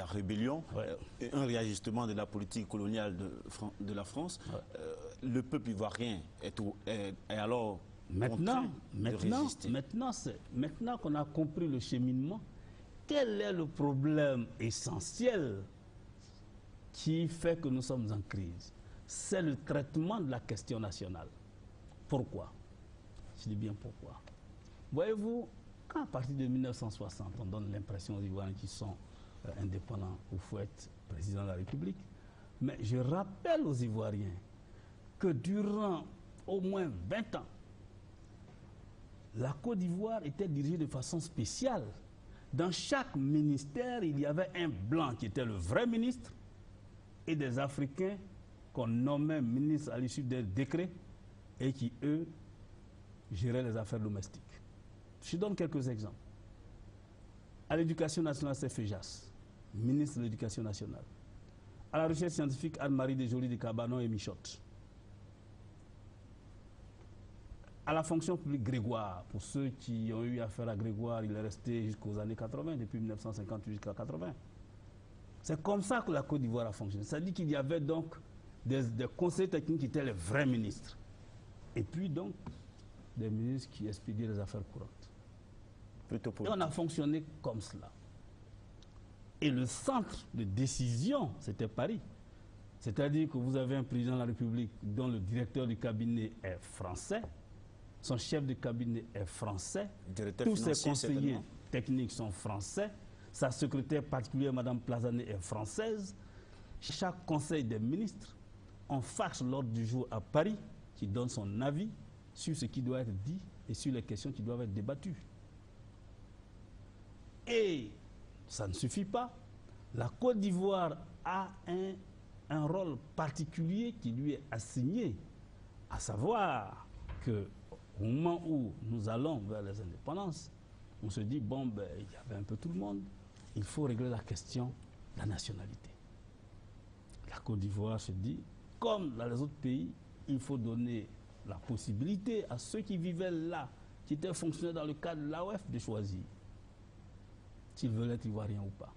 la rébellion, un réajustement de la politique coloniale de la France. Le peuple ivoirien est alors contraint de résister. Maintenant qu'on a compris le cheminement, quel est le problème essentiel qui fait que nous sommes en crise? C'est le traitement de la question nationale. Pourquoi? Je dis bien pourquoi. Voyez-vous, quand à partir de 1960, on donne l'impression aux Ivoiriens qui sont indépendants ou faut être président de la République, mais je rappelle aux Ivoiriens que durant au moins 20 ans, la Côte d'Ivoire était dirigée de façon spéciale. Dans chaque ministère, il y avait un blanc qui était le vrai ministre et des Africains qu'on nommait ministres à l'issue des décrets et qui, eux, géraient les affaires domestiques. Je donne quelques exemples. À l'éducation nationale, c'est Féjas, ministre de l'éducation nationale. À la recherche scientifique, Anne-Marie Desjoly de Cabanon et Michotte. À la fonction publique, Grégoire. Pour ceux qui ont eu affaire à Grégoire, il est resté jusqu'aux années 80, depuis 1958 jusqu'à 80. C'est comme ça que la Côte d'Ivoire a fonctionné. Ça dit qu'il y avait donc des conseillers techniques qui étaient les vrais ministres. Et puis donc, des ministres qui expédiaient les affaires courantes. Et on a fonctionné comme cela. Et le centre de décision, c'était Paris. C'est-à-dire que vous avez un président de la République dont le directeur du cabinet est français, son chef de cabinet est français, tous ses conseillers techniques sont français, sa secrétaire particulière, Mme Plazané, est française. Chaque conseil des ministres, on faxe l'ordre du jour à Paris, qui donne son avis sur ce qui doit être dit et sur les questions qui doivent être débattues. Et ça ne suffit pas. La Côte d'Ivoire a un rôle particulier qui lui est assigné, à savoir que au moment où nous allons vers les indépendances, on se dit, bon, ben, il y avait un peu tout le monde, il faut régler la question de la nationalité. La Côte d'Ivoire se dit, comme dans les autres pays, il faut donner la possibilité à ceux qui vivaient là, qui étaient fonctionnaires dans le cadre de l'AOF, de choisir s'ils veulent être ivoiriens ou pas.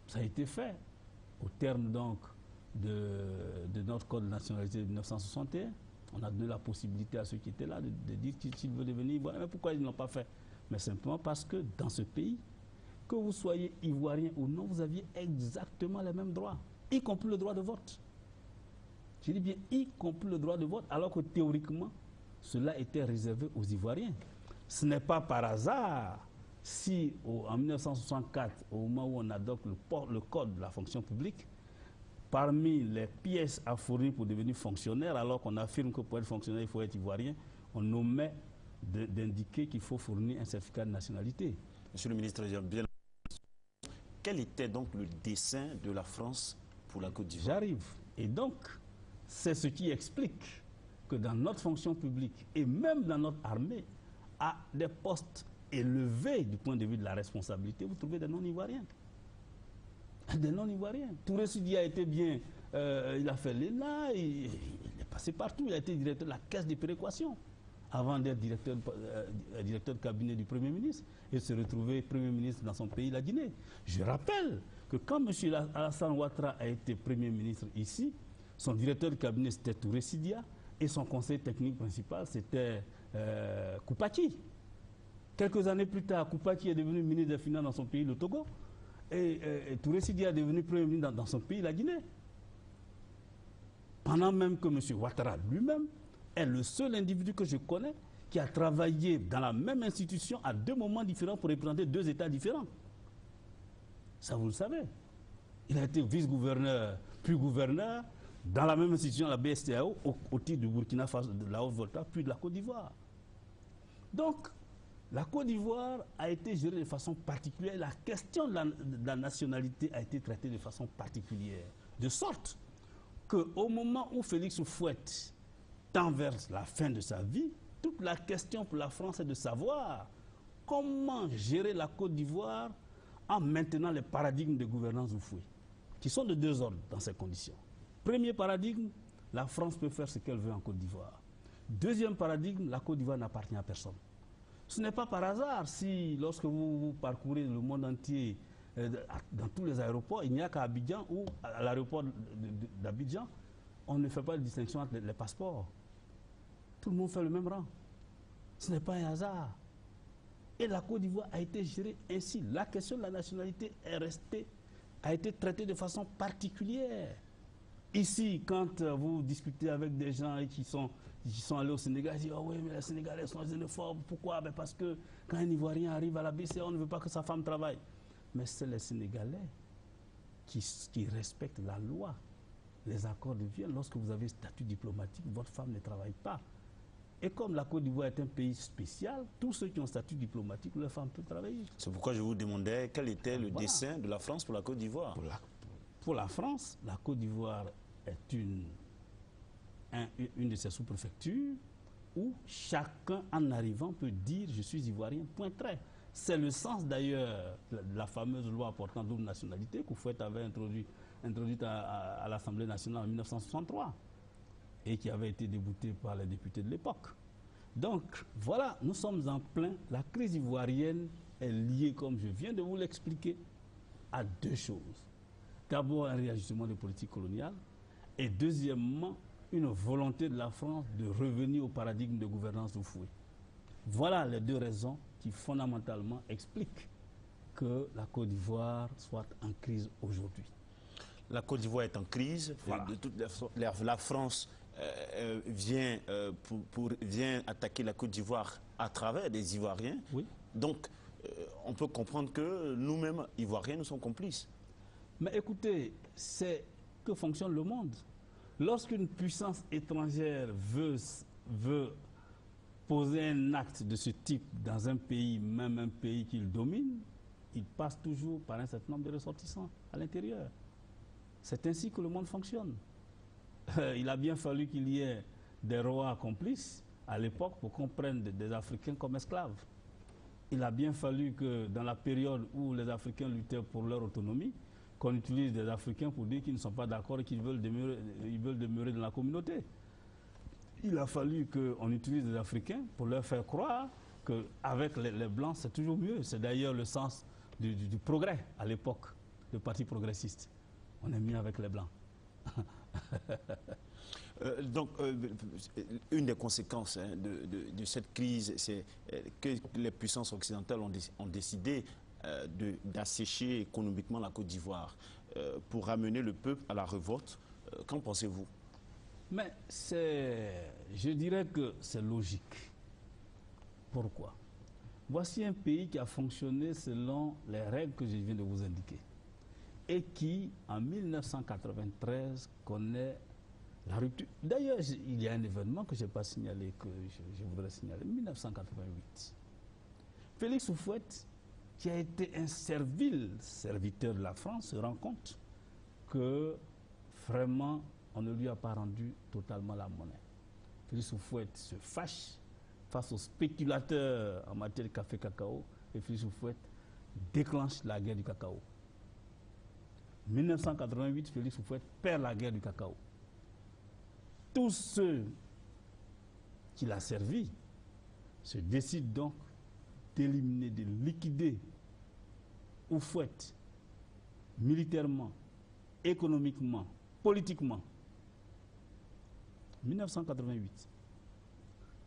Ça a été fait au terme donc de notre code de nationalité de 1961. On a donné la possibilité à ceux qui étaient là de dire s'ils veulent devenir ivoiriens. Mais pourquoi ils ne l'ont pas fait? Mais simplement parce que dans ce pays, que vous soyez ivoirien ou non, vous aviez exactement les mêmes droits, y compris le droit de vote. Je dis bien y compris le droit de vote, alors que théoriquement, cela était réservé aux Ivoiriens. Ce n'est pas par hasard si en 1964, au moment où on adopte le code de la fonction publique, parmi les pièces à fournir pour devenir fonctionnaire, alors qu'on affirme que pour être fonctionnaire, il faut être ivoirien, on omet d'indiquer qu'il faut fournir un certificat de nationalité. Monsieur le ministre, bien, quel était donc le dessein de la France pour la Côte d'Ivoire? J'arrive. Et donc, c'est ce qui explique que dans notre fonction publique et même dans notre armée, à des postes élevés du point de vue de la responsabilité, vous trouvez des non-ivoiriens. Des non-ivoiriens. Touré Sidi a été bien, il a fait l'ENA, il est passé partout, il a été directeur de la caisse de péréquation avant d'être directeur de cabinet du Premier ministre et se retrouver Premier ministre dans son pays, la Guinée. Je rappelle que quand M. Alassane Ouattara a été Premier ministre ici, son directeur de cabinet c'était Touré Sidia et son conseiller technique principal c'était Koupaki. Quelques années plus tard, Koupaki est devenu ministre des Finances dans son pays, le Togo. Et Touré Sidi est devenu Premier ministre dans son pays, la Guinée. Pendant même que M. Ouattara lui-même est le seul individu que je connais qui a travaillé dans la même institution à deux moments différents pour représenter deux États différents. Ça, vous le savez. Il a été vice-gouverneur, puis gouverneur, dans la même institution, la BSTAO, au titre du Burkina Faso, de la Haute-Volta, puis de la Côte d'Ivoire. Donc, la Côte d'Ivoire a été gérée de façon particulière. La question de la nationalité a été traitée de façon particulière. De sorte qu'au moment où Félix Houphouët tend vers la fin de sa vie, toute la question pour la France est de savoir comment gérer la Côte d'Ivoire en maintenant les paradigmes de gouvernance Houphouët, qui sont de deux ordres dans ces conditions. Premier paradigme, la France peut faire ce qu'elle veut en Côte d'Ivoire. Deuxième paradigme, la Côte d'Ivoire n'appartient à personne. Ce n'est pas par hasard si, lorsque vous parcourez le monde entier, dans tous les aéroports. Il n'y a qu'à Abidjan ou à l'aéroport d'Abidjan, on ne fait pas de distinction entre les passeports. Tout le monde fait le même rang. Ce n'est pas un hasard. Et la Côte d'Ivoire a été gérée ainsi. La question de la nationalité a été traitée de façon particulière. Ici, quand vous discutez avec des gens qui sont allés au Sénégal, ils disent « Oh oui, mais les Sénégalais sont xénophobes. Pourquoi? Ben parce que quand un Ivoirien arrive à la BCA, on ne veut pas que sa femme travaille. » Mais c'est les Sénégalais qui respectent la loi, les accords de Vienne. Lorsque vous avez statut diplomatique, votre femme ne travaille pas. Et comme la Côte d'Ivoire est un pays spécial, tous ceux qui ont statut diplomatique, leurs femmes peuvent travailler. C'est pourquoi je vous demandais quel était le dessein de la France pour la Côte d'Ivoire. Pour la France, la Côte d'Ivoire est une de ces sous-préfectures où chacun, en arrivant, peut dire « je suis ivoirien », point trait. C'est le sens d'ailleurs de la fameuse loi portant double nationalité qu'Houphouët avait introduite à l'Assemblée nationale en 1963 et qui avait été déboutée par les députés de l'époque. Donc voilà, nous sommes en plein. La crise ivoirienne est liée, comme je viens de vous l'expliquer, à deux choses. D'abord, un réajustement des politiques coloniales et deuxièmement, une volonté de la France de revenir au paradigme de gouvernance d'Houphouët. Voilà les deux raisons qui fondamentalement expliquent que la Côte d'Ivoire soit en crise aujourd'hui. La Côte d'Ivoire est en crise. Voilà. De toute la France vient attaquer la Côte d'Ivoire à travers des Ivoiriens. Oui. Donc, on peut comprendre que nous-mêmes, Ivoiriens, nous sommes complices. Mais écoutez, c'est que fonctionne le monde. Lorsqu'une puissance étrangère veut poser un acte de ce type dans un pays, même un pays qu'il domine, il passe toujours par un certain nombre de ressortissants à l'intérieur. C'est ainsi que le monde fonctionne. Il a bien fallu qu'il y ait des rois complices à l'époque pour qu'on prenne des Africains comme esclaves. Il a bien fallu que dans la période où les Africains luttaient pour leur autonomie, qu'on utilise des Africains pour dire qu'ils ne sont pas d'accord et qu'ils veulent demeurer dans la communauté. Il a fallu qu'on utilise des Africains pour leur faire croire qu'avec les Blancs, c'est toujours mieux. C'est d'ailleurs le sens du progrès à l'époque, du Parti progressiste. On est mieux avec les Blancs. Donc, une des conséquences de cette crise, c'est que les puissances occidentales ont décidé d'assécher économiquement la Côte d'Ivoire pour ramener le peuple à la révolte. Qu'en pensez-vous? Mais je dirais que c'est logique. Pourquoi? Voici un pays qui a fonctionné selon les règles que je viens de vous indiquer et qui, en 1993, connaît la rupture. D'ailleurs, il y a un événement que je n'ai pas signalé, que je voudrais signaler. 1988. Félix Houphouët, qui a été un serviteur de la France, se rend compte que vraiment, on ne lui a pas rendu totalement la monnaie. Félix Houphouët se fâche face aux spéculateurs en matière de café-cacao et Félix Houphouët déclenche la guerre du cacao. 1988, Félix Houphouët perd la guerre du cacao. Tous ceux qui l'ont servi se décident donc d'éliminer, de liquider Houphouët militairement, économiquement, politiquement. 1988.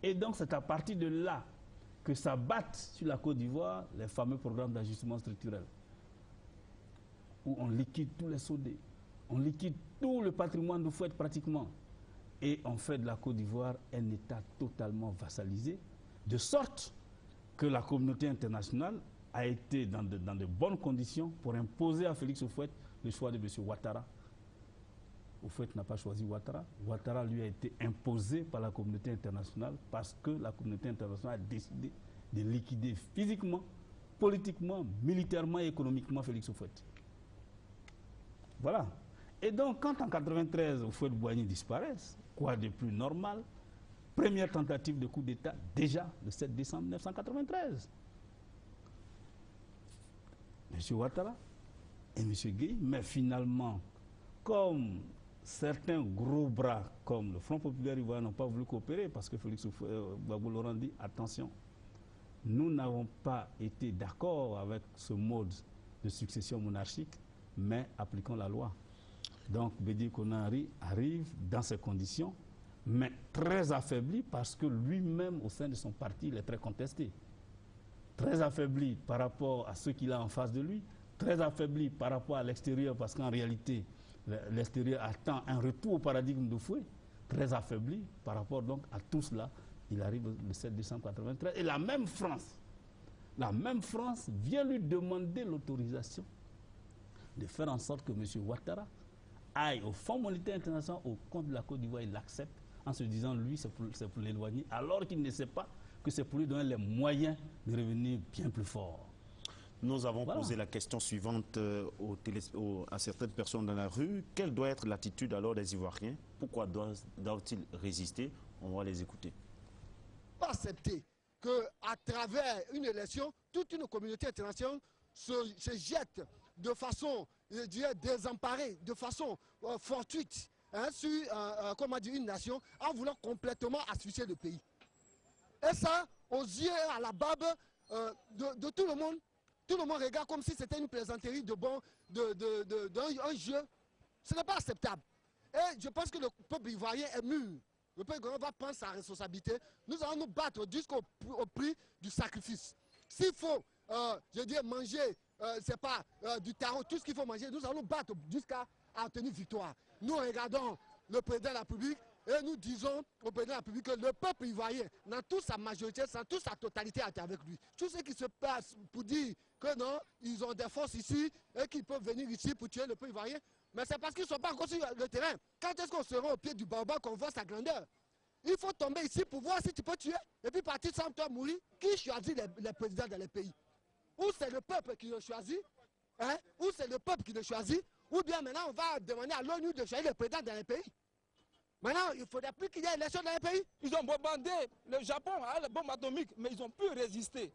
Et donc c'est à partir de là que s'abattent sur la Côte d'Ivoire les fameux programmes d'ajustement structurel, où on liquide tous les sodés, on liquide tout le patrimoine d'Houphouët pratiquement, et on fait de la Côte d'Ivoire un État totalement vassalisé, de sorte que la communauté internationale a été dans de bonnes conditions pour imposer à Félix Houphouët le choix de M. Ouattara. Houphouët n'a pas choisi Ouattara. Ouattara lui a été imposé par la communauté internationale parce que la communauté internationale a décidé de liquider physiquement, politiquement, militairement et économiquement Félix Houphouët. Voilà. Et donc, quand en 1993, Houphouët-Boigny disparaissent, quoi de plus normal? Première tentative de coup d'État, déjà le 7 décembre 1993. M. Ouattara et M. Gueye, mais finalement, comme certains gros bras, comme le Front populaire ivoirien, n'ont pas voulu coopérer, parce que Félix Gbagbo Laurent dit, attention, nous n'avons pas été d'accord avec ce mode de succession monarchique, mais appliquons la loi. Donc Bédi Konaré arrive dans ces conditions, mais très affaibli parce que lui-même, au sein de son parti, il est très contesté. Très affaibli par rapport à ceux qu'il a en face de lui, très affaibli par rapport à l'extérieur, parce qu'en réalité, l'extérieur attend un retour au paradigme de Fouet, très affaibli par rapport donc à tout cela. Il arrive le 7 décembre 1993 et la même France vient lui demander l'autorisation de faire en sorte que M. Ouattara aille au Fonds monétaire international au compte de la Côte d'Ivoire. Il l'accepte en se disant, lui, c'est pour l'éloigner, alors qu'il ne sait pas que c'est pour lui donner les moyens de revenir bien plus fort. Nous avons posé la question suivante à certaines personnes dans la rue. Quelle doit être l'attitude alors des Ivoiriens? Pourquoi doivent-ils résister? On va les écouter. Pas accepter qu'à travers une élection, toute une communauté internationale se jette de façon, je dirais, désemparée, de façon fortuite, sur une nation, en voulant complètement asphyxier le pays. Et ça, aux yeux, à la barbe de tout le monde. Tout le monde regarde comme si c'était une plaisanterie d'un jeu. Ce n'est pas acceptable. Et je pense que le peuple ivoirien est mûr. Le peuple ivoirien va prendre sa responsabilité. Nous allons nous battre jusqu'au prix du sacrifice. S'il faut, je dis, manger, c'est pas du tarot, tout ce qu'il faut manger, nous allons nous battre jusqu'à obtenir victoire. Nous regardons le président de la République et nous disons au président de la République que le peuple ivoirien, dans toute sa majorité, dans toute sa totalité, est avec lui. Tout ce qui se passe pour dire que non, ils ont des forces ici et qu'ils peuvent venir ici pour tuer le peuple ivoirien, mais c'est parce qu'ils ne sont pas encore sur le terrain. Quand est-ce qu'on sera au pied du baobab qu'on voit sa grandeur? Il faut tomber ici pour voir si tu peux tuer et puis partir sans toi mourir. Qui choisit les présidents dans les pays? Ou c'est le peuple qui le choisit, hein? Ou c'est le peuple qui le choisit, ou bien maintenant on va demander à l'ONU de choisir les présidents dans les pays. Maintenant, il ne faudrait plus qu'il y ait élection dans les pays. Ils ont bombardé le Japon avec les bombes atomiques, mais ils ont pu résister.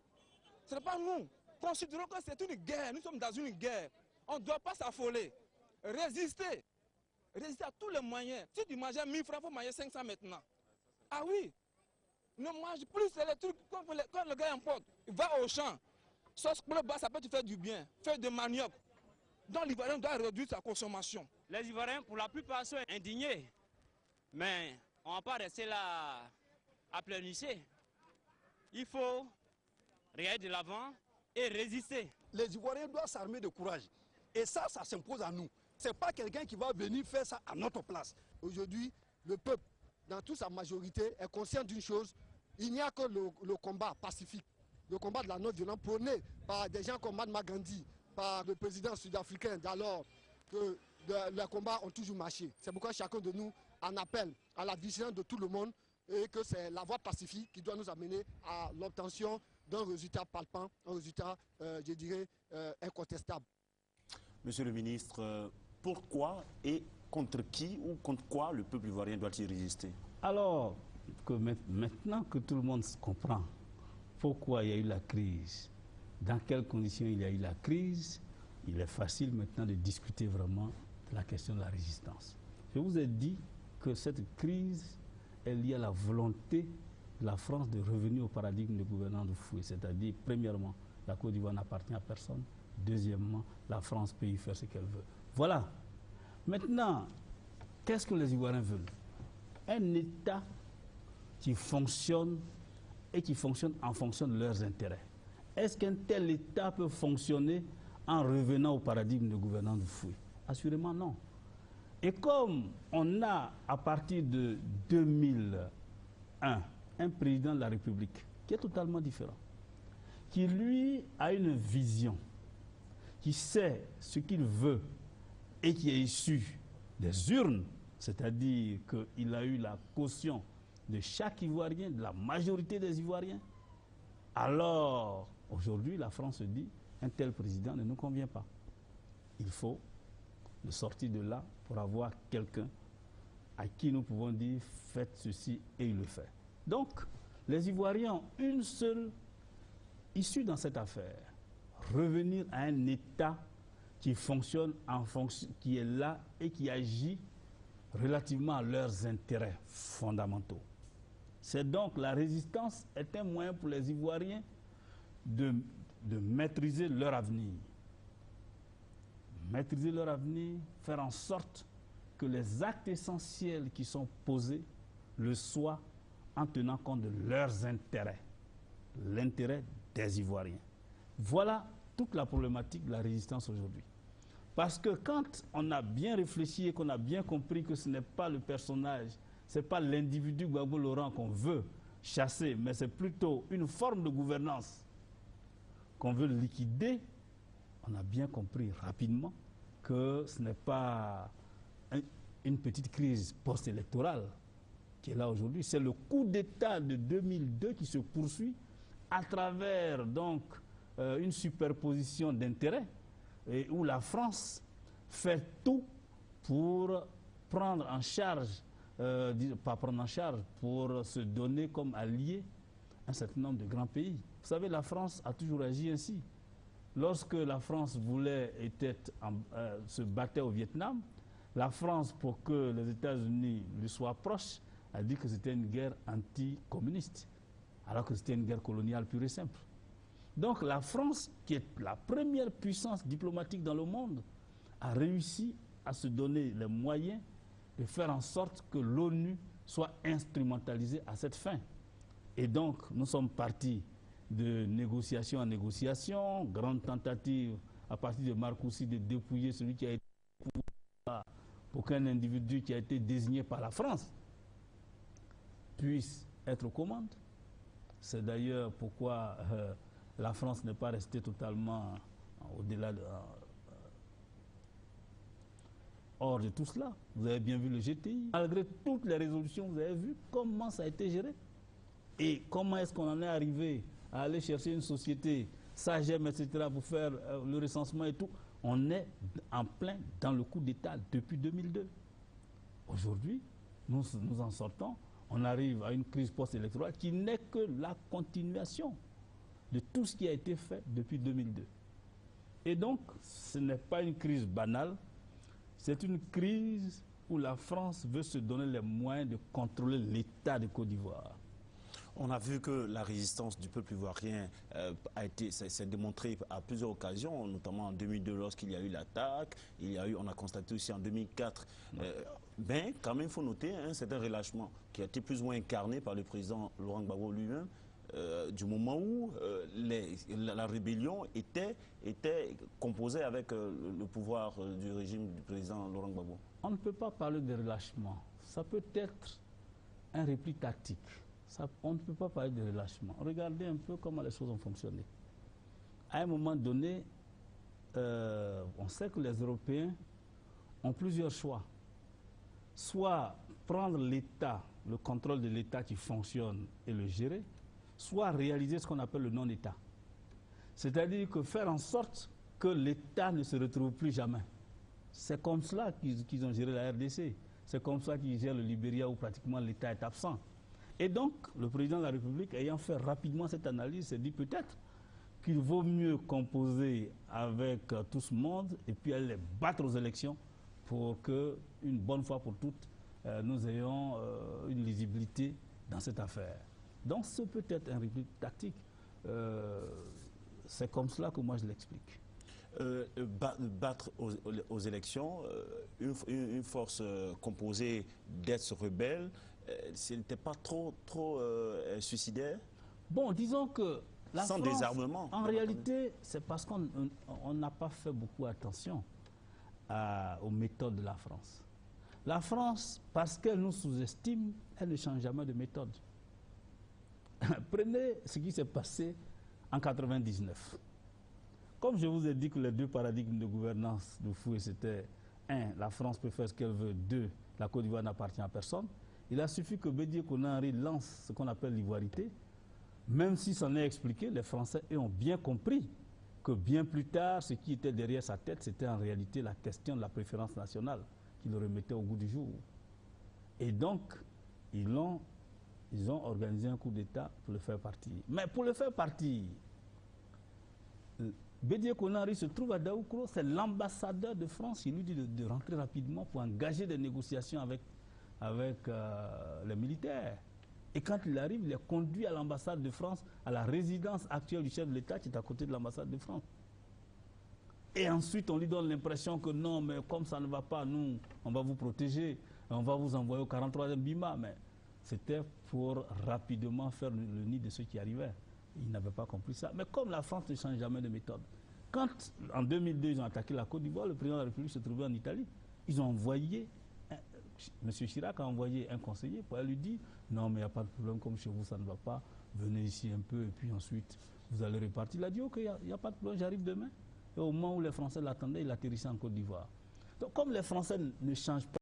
Ce n'est pas nous. Considérons que c'est une guerre. Nous sommes dans une guerre. On ne doit pas s'affoler. Résister. Résister à tous les moyens. Si tu mangeais 1000 francs, il faut manger 500 maintenant. Ah oui. Ne mange plus les trucs quand le gars importe. Va au champ. Sauce pour le bas, ça peut te faire du bien. Fais de manioc. Donc l'Ivoirien doit réduire sa consommation. Les Ivoiriens, pour la plupart, sont indignés. Mais on ne va pas rester là à pleurnicher. Il faut regarder de l'avant et résister. Les Ivoiriens doivent s'armer de courage. Et ça s'impose à nous. Ce n'est pas quelqu'un qui va venir faire ça à notre place. Aujourd'hui, le peuple, dans toute sa majorité, est conscient d'une chose. Il n'y a que le combat pacifique, le combat de la non-violence prôné par des gens comme Mahatma Gandhi, par le président sud-africain d'alors, que les combats ont toujours marché. C'est pourquoi chacun de nous en appelle à la vigilance de tout le monde et que c'est la voie pacifique qui doit nous amener à l'obtention d'un résultat palpant, un résultat, je dirais, incontestable. Monsieur le ministre, pourquoi et contre qui ou contre quoi le peuple ivoirien doit-il résister? Alors, maintenant que tout le monde comprend pourquoi il y a eu la crise, dans quelles conditions il y a eu la crise, il est facile maintenant de discuter vraiment de la question de la résistance. Je vous ai dit que cette crise est liée à la volonté de la France de revenir au paradigme de gouvernance de Fouet, c'est-à-dire, premièrement, la Côte d'Ivoire n'appartient à personne, deuxièmement, la France peut y faire ce qu'elle veut. Voilà. Maintenant, qu'est-ce que les Ivoiriens veulent? Un État qui fonctionne et qui fonctionne en fonction de leurs intérêts. Est-ce qu'un tel État peut fonctionner en revenant au paradigme de gouvernance de Fouet? Assurément non. Et comme on a, à partir de 2001, un président de la République qui est totalement différent, qui lui a une vision, qui sait ce qu'il veut et qui est issu des urnes, c'est-à-dire qu'il a eu la caution de chaque Ivoirien, de la majorité des Ivoiriens, alors aujourd'hui la France se dit, un tel président ne nous convient pas. Il faut le sortir de là pour avoir quelqu'un à qui nous pouvons dire faites ceci et il le fait. Donc, les Ivoiriens ont une seule issue dans cette affaire. Revenir à un État qui fonctionne qui est là et qui agit relativement à leurs intérêts fondamentaux. C'est donc la résistance est un moyen pour les Ivoiriens de maîtriser leur avenir. maîtriser leur avenir, faire en sorte que les actes essentiels qui sont posés le soient en tenant compte de leurs intérêts, l'intérêt des Ivoiriens. Voilà toute la problématique de la résistance aujourd'hui. Parce que quand on a bien réfléchi et qu'on a bien compris que ce n'est pas le personnage, ce n'est pas l'individu Gbagbo Laurent qu'on veut chasser, mais c'est plutôt une forme de gouvernance qu'on veut liquider, on a bien compris rapidement que ce n'est pas une petite crise post-électorale qui est là aujourd'hui. C'est le coup d'État de 2002 qui se poursuit à travers donc une superposition d'intérêts et où la France fait tout pour prendre en charge, pas prendre en charge, pour se donner comme allié un certain nombre de grands pays. Vous savez, la France a toujours agi ainsi. Lorsque la France se battait au Vietnam, la France, pour que les États-Unis lui soient proches, a dit que c'était une guerre anticommuniste, alors que c'était une guerre coloniale pure et simple. Donc la France, qui est la première puissance diplomatique dans le monde, a réussi à se donner les moyens de faire en sorte que l'ONU soit instrumentalisée à cette fin. Et donc, nous sommes partis de négociation en négociation, grande tentative à partir de Marcoussis de dépouiller celui qui a été pour qu'un individu qui a été désigné par la France puisse être aux commandes. C'est d'ailleurs pourquoi la France n'est pas restée totalement au-delà hors de tout cela. Vous avez bien vu le GTI. Malgré toutes les résolutions, vous avez vu comment ça a été géré. Et comment est-ce qu'on en est arrivé à aller chercher une société, SAGEM, etc., pour faire le recensement et tout. On est en plein dans le coup d'État depuis 2002. Aujourd'hui, nous en sortons. On arrive à une crise post-électorale qui n'est que la continuation de tout ce qui a été fait depuis 2002. Et donc, ce n'est pas une crise banale, c'est une crise où la France veut se donner les moyens de contrôler l'État de Côte d'Ivoire. On a vu que la résistance du peuple ivoirien s'est démontrée à plusieurs occasions, notamment en 2002 lorsqu'il y a eu l'attaque, on a constaté aussi en 2004. Mais quand même, il faut noter un certain relâchement qui a été plus ou moins incarné par le président Laurent Gbagbo lui-même, du moment où la rébellion était composée avec le pouvoir du régime du président Laurent Gbagbo. On ne peut pas parler de relâchement. Ça peut être un repli tactique. On ne peut pas parler de relâchement. Regardez un peu comment les choses ont fonctionné. À un moment donné, on sait que les Européens ont plusieurs choix. Soit prendre l'État, le contrôle de l'État qui fonctionne et le gérer, soit réaliser ce qu'on appelle le non-État. C'est-à-dire que faire en sorte que l'État ne se retrouve plus jamais. C'est comme cela qu'ils ont géré la RDC. C'est comme ça qu'ils gèrent le Libéria où pratiquement l'État est absent. Et donc, le président de la République, ayant fait rapidement cette analyse, s'est dit peut-être qu'il vaut mieux composer avec tout ce monde et puis aller les battre aux élections pour que, une bonne fois pour toutes, nous ayons une lisibilité dans cette affaire. Donc, ce peut être un repli tactique. C'est comme cela que moi je l'explique. Battre aux élections, une force composée d'ex-rebelles, ce n'était pas trop suicidaire? Bon, disons que la sans France, désarmement. En réalité, c'est parce qu'on n'a pas fait beaucoup attention aux méthodes de la France. La France, parce qu'elle nous sous-estime, elle ne change jamais de méthode. Prenez ce qui s'est passé en 1999. Comme je vous ai dit que les deux paradigmes de gouvernance de Foué, c'était 1, la France peut faire ce qu'elle veut, 2, la Côte d'Ivoire n'appartient à personne. Il a suffi que Bédié Konaré lance ce qu'on appelle l'ivoirité. Même si c'en est expliqué, les Français ont bien compris que bien plus tard, ce qui était derrière sa tête, c'était en réalité la question de la préférence nationale qui le remettait au goût du jour. Et donc, ils ont organisé un coup d'État pour le faire partir. Mais pour le faire partir, Bédié Konaré se trouve à Daoukro, c'est l'ambassadeur de France qui lui dit de rentrer rapidement pour engager des négociations avec les militaires. Et quand il arrive, il est conduit à l'ambassade de France, à la résidence actuelle du chef de l'État qui est à côté de l'ambassade de France. Et ensuite, on lui donne l'impression que non, mais comme ça ne va pas, nous, on va vous protéger, on va vous envoyer au 43e Bima. Mais c'était pour rapidement faire le nid de ceux qui arrivaient. Ils n'avaient pas compris ça. Mais comme la France ne change jamais de méthode, quand en 2002, ils ont attaqué la Côte d'Ivoire, le président de la République se trouvait en Italie. Ils ont envoyé, M. Chirac a envoyé un conseiller pour lui dire non, mais il n'y a pas de problème, comme chez vous, ça ne va pas, venez ici un peu, et puis ensuite, vous allez repartir. Il a dit ok, il n'y a pas de problème, j'arrive demain. Et au moment où les Français l'attendaient, il atterrissait en Côte d'Ivoire. Donc, comme les Français ne changent pas,